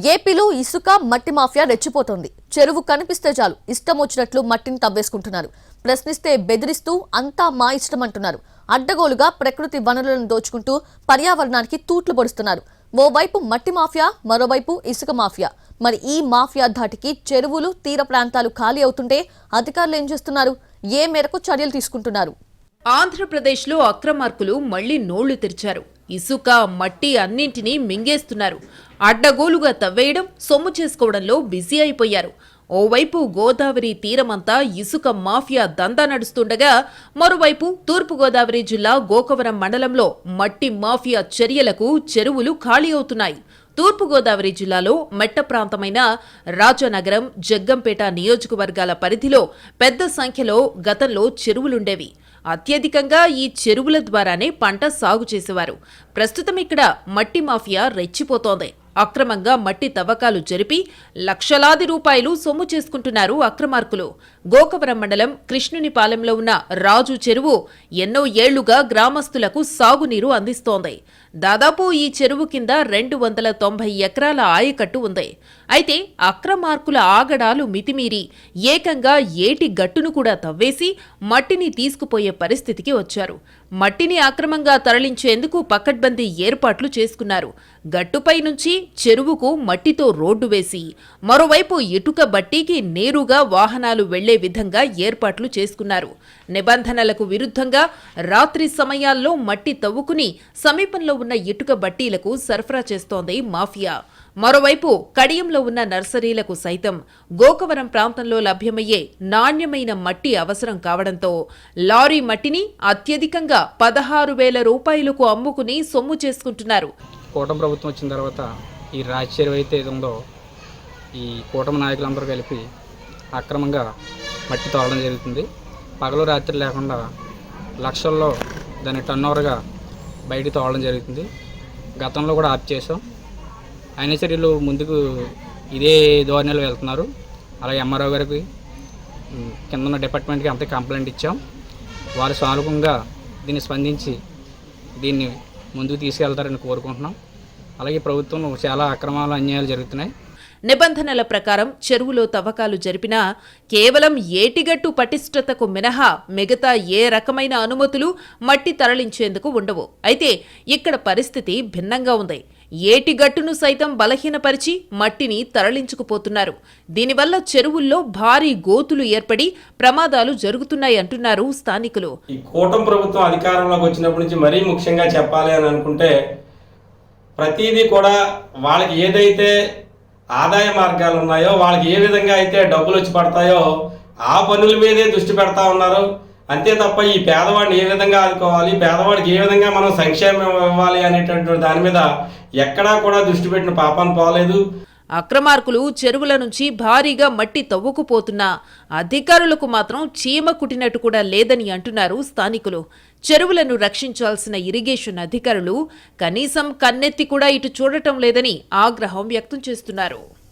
ఏపీలో ఇసుక మట్టి మాఫియా రెచ్చిపోతోంది. చెరువు కనిపిస్తే చాలు ఇష్టం వచ్చినట్లు మట్టిని తవ్వేసుకుంటున్నారు. ప్రశ్నిస్తే బెదిరిస్తూ అంతా మా ఇష్టం అంటున్నారు. అడ్డగోలుగా ప్రకృతి వనరులను దోచుకుంటూ పర్యావరణానికి తూట్లు పొడుస్తున్నారు. ఓవైపు మట్టి మాఫియా, మరోవైపు ఇసుక మాఫియా. మరి ఈ మాఫియా ధాటికి చెరువులు, తీర ప్రాంతాలు ఖాళీ అవుతుంటే అధికారులు ఏం చేస్తున్నారు? ఏ మేరకు చర్యలు తీసుకుంటున్నారు? ఆంధ్రప్రదేశ్లో అక్రమార్కులు మళ్లీ నోళ్లు తెరిచారు. ఇసుక, మట్టి అన్నింటినీ మింగేస్తున్నారు. అడ్డగోలుగా తవ్వేయడం, సొమ్ము చేసుకోవడంలో బిజీ అయిపోయారు. ఓవైపు గోదావరి తీరమంతా ఇసుక మాఫియా దందా నడుస్తుండగా, మరోవైపు తూర్పుగోదావరి జిల్లా గోకవరం మండలంలో మట్టి మాఫియా చర్యలకు చెరువులు ఖాళీ అవుతున్నాయి. తూర్పుగోదావరి జిల్లాలో మెట్ట ప్రాంతమైన రాజానగరం, జగ్గంపేట నియోజకవర్గాల పరిధిలో పెద్ద సంఖ్యలో గతంలో చెరువులుండేవి. అత్యధికంగా ఈ చెరువుల ద్వారానే పంట సాగు చేసేవారు. ప్రస్తుతం ఇక్కడ మట్టి మాఫియా రెచ్చిపోతోంది. అక్రమంగా మట్టి తవ్వకాలు జరిపి లక్షలాది రూపాయలు సొమ్ము చేసుకుంటున్నారు అక్రమార్కులు. గోకవరం మండలం కృష్ణునిపాలెంలో ఉన్న రాజు చెరువు ఎన్నో ఏళ్లుగా గ్రామస్తులకు సాగునీరు అందిస్తోంది. దాదాపు ఈ చెరువు కింద 290 ఎకరాల ఆయకట్టు ఉంది. అయితే అక్రమార్కుల ఆగడాలు మితిమీరి ఏకంగా ఏటి గట్టును కూడా తవ్వేసి మట్టిని తీసుకుపోయే పరిస్థితికి వచ్చారు. మట్టిని అక్రమంగా తరలించేందుకు పకడ్బందీ ఏర్పాట్లు చేసుకున్నారు. గట్టుపై నుంచి చెరువుకు మట్టితో రోడ్డు వేసి, మరోవైపు ఇటుక బట్టీకి నేరుగా వాహనాలు వెళ్లే విధంగా ఏర్పాట్లు చేసుకున్నారు. నిబంధనలకు విరుద్ధంగా రాత్రి సమయాల్లో మట్టి తవ్వుకుని సమీపంలో ఉన్న ఇటుక బట్టీలకు సరఫరా చేస్తోంది మాఫియా. మరోవైపు కడియంలో ఉన్న నర్సరీలకు సైతం గోకవరం ప్రాంతంలో లభ్యమయ్యే నాణ్యమైన మట్టి అవసరం కావడంతో లారీ మట్టిని అత్యధికంగా 16,000 రూపాయలకు అమ్ముకుని సొమ్ము చేసుకుంటున్నారు. కూటమి ప్రభుత్వం వచ్చిన తర్వాత ఈ రాజ చెరువు అయితే ఉందో, ఈ కూటమి నాయకులందరూ కలిపి అక్రమంగా మట్టి తోలడం జరుగుతుంది. పగలు రాత్రి లేకుండా లక్షల్లో దాన్ని టర్నోవర్గా బయటికి తోలడం జరుగుతుంది. గతంలో కూడా ఆప్ చేసాం. అయినా సరే వీళ్ళు ముందుకు ఇదే ధోరణిలో వెళ్తున్నారు. అలాగే ఎంఆర్ఓ గారికి, కింద ఉన్న డిపార్ట్మెంట్కి అంతే కంప్లైంట్ ఇచ్చాం. వారు సానుకూలంగా దీన్ని స్పందించి దీన్ని ముందుకు తీసుకెళ్తారని కోరుకుంటున్నాం. అలాగే ప్రభుత్వంలో చాలా అక్రమాలు, అన్యాయాలు జరుగుతున్నాయి. నిబంధనల ప్రకారం చెరువులో తవ్వకాలు జరిపినా కేవలం ఏటిగట్టు పటిష్టతకు మినహా మిగతా ఏ రకమైన అనుమతులు మట్టి తరలించేందుకు ఉండవు. అయితే ఇక్కడ పరిస్థితి భిన్నంగా ఉంది. ఏటిగట్టును సైతం బలహీనపరిచి మట్టిని తరలించుకుపోతున్నారు. దీనివల్ల చెరువుల్లో భారీ గోతులు ఏర్పడి ప్రమాదాలు జరుగుతున్నాయి అంటున్నారు స్థానికులు. ఈ కూటమి ప్రభుత్వం అధికారంలోకి వచ్చినప్పటి నుంచి మరీ ముఖ్యంగా చెప్పాలి అని అనుకుంటే, ప్రతిదీ కూడా వాళ్ళకి ఏదైతే ఆదాయ మార్గాలు ఉన్నాయో, వాళ్ళకి ఏ విధంగా అయితే డబ్బులు వచ్చి పడతాయో ఆ పనుల మీదే దృష్టి పెడతా ఉన్నారు. అంతే తప్ప ఈ పేదవాడిని ఏ విధంగా ఆదుకోవాలి, పేదవాడికి ఏ విధంగా మనం సంక్షేమం ఇవ్వాలి అనేటటువంటి దాని మీద ఎక్కడా కూడా దృష్టి పెట్టిన పాపాన్ని పోలేదు. అక్రమార్కులు చెరువుల నుంచి భారీగా మట్టి తవ్వుకుపోతున్నా అధికారులకు మాత్రం చీమ కుట్టినట్టు కూడా లేదని అంటున్నారు స్థానికులు. చెరువులను రక్షించాల్సిన ఇరిగేషన్ అధికారులు కనీసం కన్నెత్తి కూడా ఇటు చూడటం లేదని ఆగ్రహం వ్యక్తం చేస్తున్నారు.